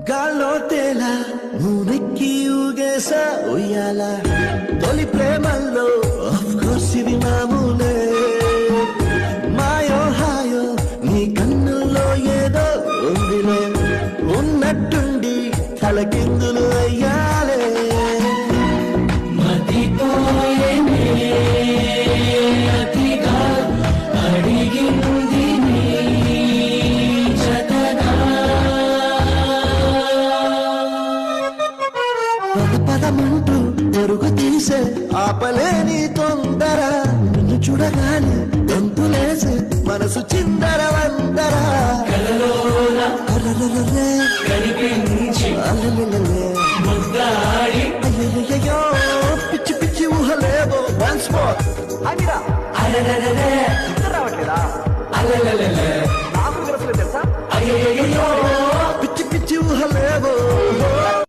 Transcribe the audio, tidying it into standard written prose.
గాల్లో తేలా నూనెక్కి ఊగేసా ఉయ్యాల తొలి ప్రేమల్లో ఆఫ్ కోర్స్ ఇది మామూలే మాయో హాయో నీ కన్నుల్లో ఏదో ఉందిలే ఉన్నట్టుండి తలకిందులు అయ్యాలే పదమంటూ పరుగు తీసే ఆపలేని తొందర నిన్ను చూడగానే గొంతులేసే మనసు చిందర వందర అయ్యో పిచ్చి పిచ్చి ఊహలేవో వన్స్ మోర్ రావట్లేదా నాకు తెలుసా అయ్యో